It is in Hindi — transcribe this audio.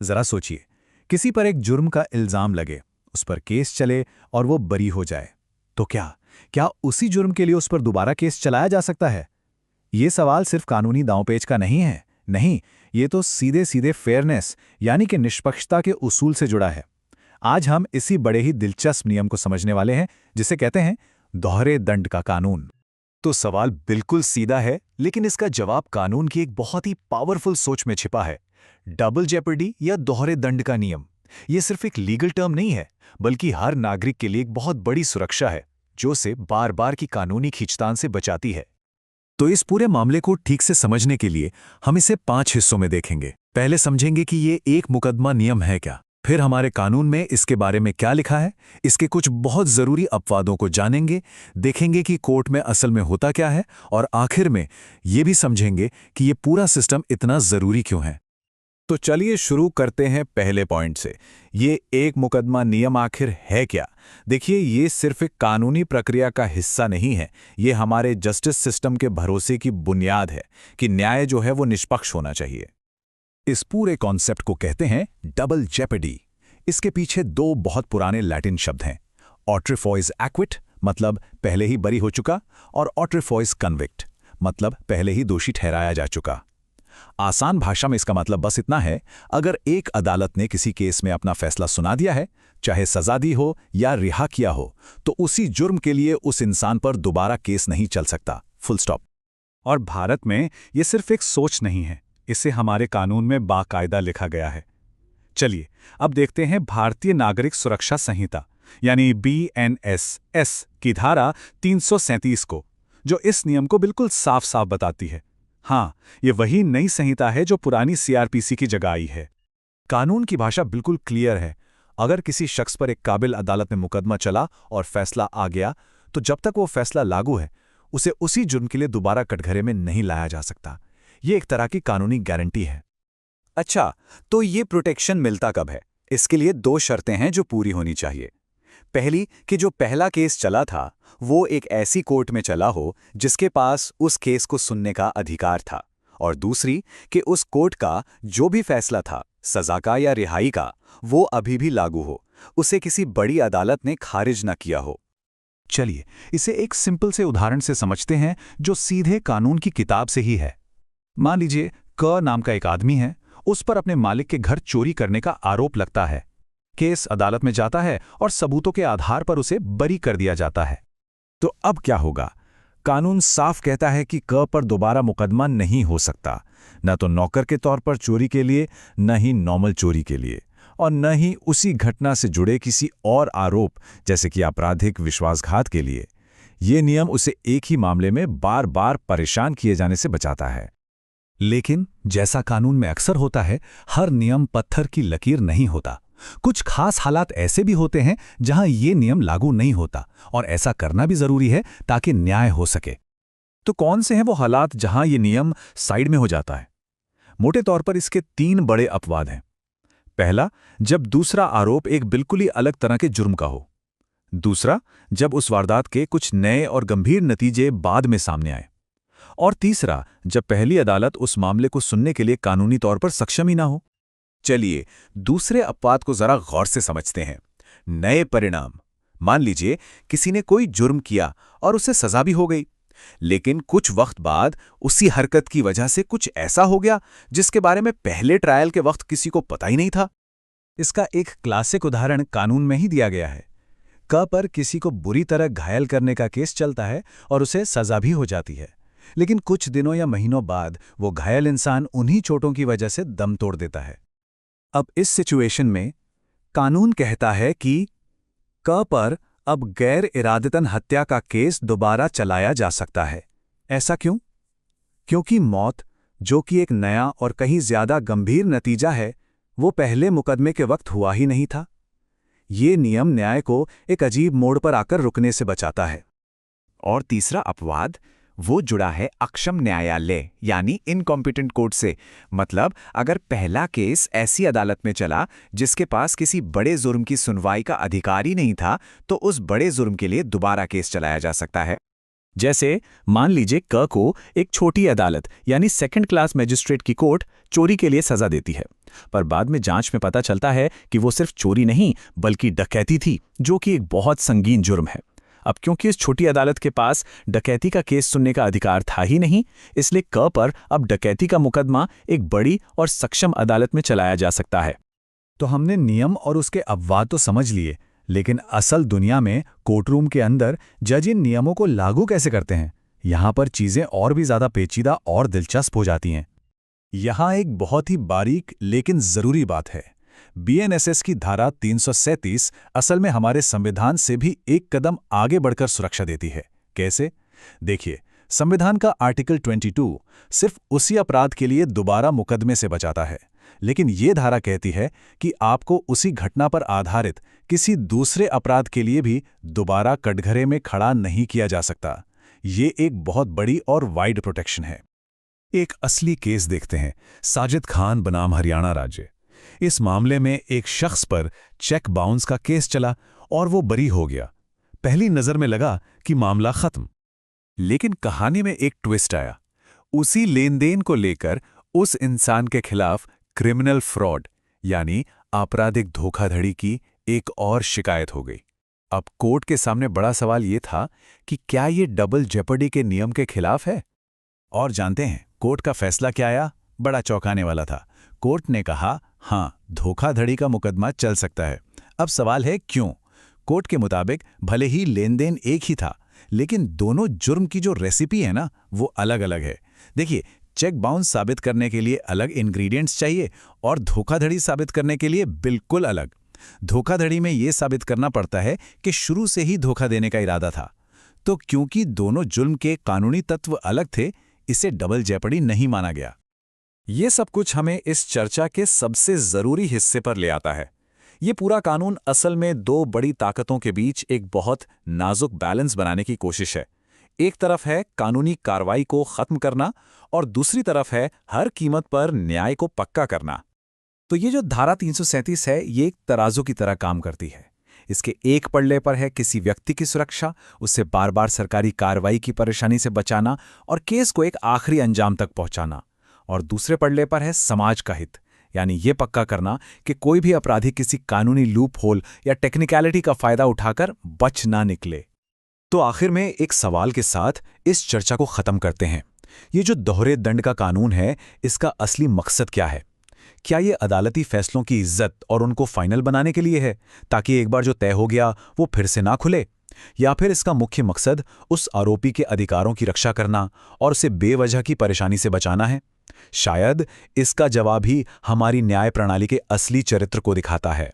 जरा सोचिए, किसी पर एक जुर्म का इल्जाम लगे, उस पर केस चले और वो बरी हो जाए, तो क्या क्या उसी जुर्म के लिए उस पर दोबारा केस चलाया जा सकता है? ये सवाल सिर्फ कानूनी दांवपेच का नहीं है। नहीं, ये तो सीधे सीधे फेयरनेस यानी कि निष्पक्षता के उसूल से जुड़ा है। आज हम इसी बड़े ही दिलचस्प नियम को समझने वाले हैं, जिसे कहते हैं दोहरे दंड का कानून। तो सवाल बिल्कुल सीधा है, लेकिन इसका जवाब कानून की एक बहुत ही पावरफुल सोच में छिपा है। डबल जेपर्डी या दोहरे दंड का नियम, ये सिर्फ एक लीगल टर्म नहीं है, बल्कि हर नागरिक के लिए एक बहुत बड़ी सुरक्षा है, जो उसे बार बार की कानूनी खींचतान से बचाती है। तो इस पूरे मामले को ठीक से समझने के लिए हम इसे 5 हिस्सों में देखेंगे। पहले समझेंगे कि ये एक मुकदमा नियम है क्या, फिर हमारे कानून में इसके बारे में क्या लिखा है, इसके कुछ बहुत जरूरी अपवादों को जानेंगे, देखेंगे कि कोर्ट में असल में होता क्या है, और आखिर में ये भी समझेंगे कि ये पूरा सिस्टम इतना जरूरी क्यों है। तो चलिए शुरू करते हैं पहले पॉइंट से। ये एक मुकदमा नियम आखिर है क्या? देखिए, ये सिर्फ एक कानूनी प्रक्रिया का हिस्सा नहीं है, ये हमारे जस्टिस सिस्टम के भरोसे की बुनियाद है कि न्याय जो है वो निष्पक्ष होना चाहिए। इस पूरे कॉन्सेप्ट को कहते हैं डबल जेपर्डी। इसके पीछे 2 बहुत पुराने लैटिन शब्द हैं, ऑट्रिफॉइस एक्विट मतलब पहले ही बरी हो चुका, और ऑट्रिफॉइस कन्विक्ट मतलब पहले ही दोषी ठहराया जा चुका। आसान भाषा में इसका मतलब बस इतना है, अगर एक अदालत ने किसी केस में अपना फैसला सुना दिया है, चाहे सजा दी हो या रिहा किया हो, तो उसी जुर्म के लिए उस इंसान पर दोबारा केस नहीं चल सकता, फुल स्टॉप। और भारत में ये सिर्फ एक सोच नहीं है, इसे हमारे कानून में बाकायदा लिखा गया है। चलिए अब देखते हैं भारतीय नागरिक सुरक्षा संहिता यानी BNSS की धारा 337 को, जो इस नियम को बिल्कुल साफ साफ बताती है। हाँ, ये वही नई संहिता है जो पुरानी CRPC की जगह आई है। कानून की भाषा बिल्कुल क्लियर है। अगर किसी शख्स पर एक काबिल अदालत में मुकदमा चला और फैसला आ गया, तो जब तक वो फैसला लागू है, उसे उसी जुर्म के लिए दोबारा कटघरे में नहीं लाया जा सकता। ये एक तरह की कानूनी गारंटी है। अच्छा, तो ये प्रोटेक्शन मिलता कब है? इसके लिए 2 शर्तें हैं जो पूरी होनी चाहिए। पहली कि जो पहला केस चला था वो एक ऐसी कोर्ट में चला हो जिसके पास उस केस को सुनने का अधिकार था, और दूसरी कि उस कोर्ट का जो भी फैसला था, सजा का या रिहाई का, वो अभी भी लागू हो, उसे किसी बड़ी अदालत ने खारिज न किया हो। चलिए इसे एक सिंपल से उदाहरण से समझते हैं जो सीधे कानून की किताब से ही है। मान लीजिए क नाम का एक आदमी है, उस पर अपने मालिक के घर चोरी करने का आरोप लगता है। केस अदालत में जाता है और सबूतों के आधार पर उसे बरी कर दिया जाता है। तो अब क्या होगा? कानून साफ कहता है कि क पर दोबारा मुकदमा नहीं हो सकता, न तो नौकर के तौर पर चोरी के लिए, न ही नॉर्मल चोरी के लिए, और न ही उसी घटना से जुड़े किसी और आरोप जैसे कि आपराधिक विश्वासघात के लिए। ये नियम उसे एक ही मामले में बार बार परेशान किए जाने से बचाता है। लेकिन जैसा कानून में अक्सर होता है, हर नियम पत्थर की लकीर नहीं होता। कुछ खास हालात ऐसे भी होते हैं जहां ये नियम लागू नहीं होता, और ऐसा करना भी जरूरी है ताकि न्याय हो सके। तो कौन से हैं वो हालात जहां ये नियम साइड में हो जाता है? मोटे तौर पर इसके 3 बड़े अपवाद हैं। पहला, जब दूसरा आरोप एक बिल्कुल ही अलग तरह के जुर्म का हो। दूसरा, जब उस वारदात के कुछ नए और गंभीर नतीजे बाद में सामने आए। और तीसरा, जब पहली अदालत उस मामले को सुनने के लिए कानूनी तौर पर सक्षम ही ना हो। चलिए दूसरे अपवाद को जरा गौर से समझते हैं। नए परिणाम। मान लीजिए किसी ने कोई जुर्म किया और उसे सजा भी हो गई, लेकिन कुछ वक्त बाद उसी हरकत की वजह से कुछ ऐसा हो गया जिसके बारे में पहले ट्रायल के वक्त किसी को पता ही नहीं था। इसका एक क्लासिक उदाहरण कानून में ही दिया गया है। क पर किसी को बुरी तरह घायल करने का केस चलता है और उसे सजा भी हो जाती है, लेकिन कुछ दिनों या महीनों बाद वो घायल इंसान उन्हीं चोटों की वजह से दम तोड़ देता है। अब इस सिचुएशन में कानून कहता है कि क पर अब गैर इरादतन हत्या का केस दोबारा चलाया जा सकता है। ऐसा क्यों? क्योंकि मौत, जो कि एक नया और कहीं ज्यादा गंभीर नतीजा है, वो पहले मुकदमे के वक्त हुआ ही नहीं था। ये नियम न्याय को एक अजीब मोड़ पर आकर रुकने से बचाता है। और तीसरा अपवाद वो जुड़ा है अक्षम न्यायालय यानी इनकॉम्पिटेंट कोर्ट से। मतलब अगर पहला केस ऐसी अदालत में चला जिसके पास किसी बड़े जुर्म की सुनवाई का अधिकार ही नहीं था, तो उस बड़े जुर्म के लिए दोबारा केस चलाया जा सकता है। जैसे मान लीजिए क को एक छोटी अदालत यानी सेकंड क्लास मजिस्ट्रेट की कोर्ट चोरी के लिए सजा देती है, पर बाद में जांच में पता चलता है कि वो सिर्फ चोरी नहीं बल्कि डकैती थी, जो कि एक बहुत संगीन जुर्म है। अब क्योंकि इस छोटी अदालत के पास डकैती का केस सुनने का अधिकार था ही नहीं, इसलिए क पर अब डकैती का मुकदमा एक बड़ी और सक्षम अदालत में चलाया जा सकता है। तो हमने नियम और उसके अपवाद तो समझ लिए, लेकिन असल दुनिया में कोर्टरूम के अंदर जज इन नियमों को लागू कैसे करते हैं? यहाँ पर चीजें और भी ज्यादा पेचीदा और दिलचस्प हो जाती हैं। यहाँ एक बहुत ही बारीक लेकिन जरूरी बात है। बीएनएसएस की धारा 337 असल में हमारे संविधान से भी एक कदम आगे बढ़कर सुरक्षा देती है। कैसे? देखिए, संविधान का आर्टिकल 22 सिर्फ उसी अपराध के लिए दोबारा मुकदमे से बचाता है, लेकिन ये धारा कहती है कि आपको उसी घटना पर आधारित किसी दूसरे अपराध के लिए भी दोबारा कटघरे में खड़ा नहीं किया जा सकता। ये एक बहुत बड़ी और वाइड प्रोटेक्शन है। एक असली केस देखते हैं, साजिद खान बनाम हरियाणा राज्य। इस मामले में एक शख्स पर चेक बाउंस का केस चला और वो बरी हो गया। पहली नजर में लगा कि मामला खत्म, लेकिन कहानी में एक ट्विस्ट आया। उसी लेन देन को लेकर उस इंसान के खिलाफ क्रिमिनल फ्रॉड यानी आपराधिक धोखाधड़ी की एक और शिकायत हो गई। अब कोर्ट के सामने बड़ा सवाल ये था कि क्या ये डबल जेपर्डी के नियम के खिलाफ है? और जानते हैं कोर्ट का फैसला क्या आया? बड़ा चौंकाने वाला था। कोर्ट ने कहा, हाँ, धोखाधड़ी का मुकदमा चल सकता है। अब सवाल है क्यों? कोर्ट के मुताबिक भले ही लेन देन एक ही था, लेकिन दोनों जुर्म की जो रेसिपी है ना, वो अलग अलग है। देखिए, चेक बाउंस साबित करने के लिए अलग इंग्रेडिएंट्स चाहिए और धोखाधड़ी साबित करने के लिए बिल्कुल अलग। धोखाधड़ी में यह साबित करना पड़ता है कि शुरू से ही धोखा देने का इरादा था। तो क्योंकि दोनों जुर्म के कानूनी तत्व अलग थे, इसे डबल जेपर्डी नहीं माना गया। ये सब कुछ हमें इस चर्चा के सबसे जरूरी हिस्से पर ले आता है। ये पूरा कानून असल में दो बड़ी ताकतों के बीच एक बहुत नाजुक बैलेंस बनाने की कोशिश है। एक तरफ है कानूनी कार्रवाई को खत्म करना और दूसरी तरफ है हर कीमत पर न्याय को पक्का करना। तो ये जो धारा 337 है, ये एक तराजू की तरह काम करती है। इसके एक पल्ले पर है किसी व्यक्ति की सुरक्षा, उससे बार बार सरकारी कार्रवाई की परेशानी से बचाना और केस को एक आखिरी अंजाम तक पहुंचाना, और दूसरे पल्ले पर है समाज का हित, यानी ये पक्का करना कि कोई भी अपराधी किसी कानूनी लूप होल या टेक्निकलिटी का फायदा उठाकर बच ना निकले। तो आखिर में एक सवाल के साथ इस चर्चा को खत्म करते हैं। ये जो दोहरे दंड का कानून है, इसका असली मकसद क्या है? क्या ये अदालती फैसलों की इज्जत और उनको फाइनल बनाने के लिए है, ताकि एक बार जो तय हो गया वो फिर से ना खुले? या फिर इसका मुख्य मकसद उस आरोपी के अधिकारों की रक्षा करना और उसे बेवजह की परेशानी से बचाना है? शायद इसका जवाब ही हमारी न्याय प्रणाली के असली चरित्र को दिखाता है।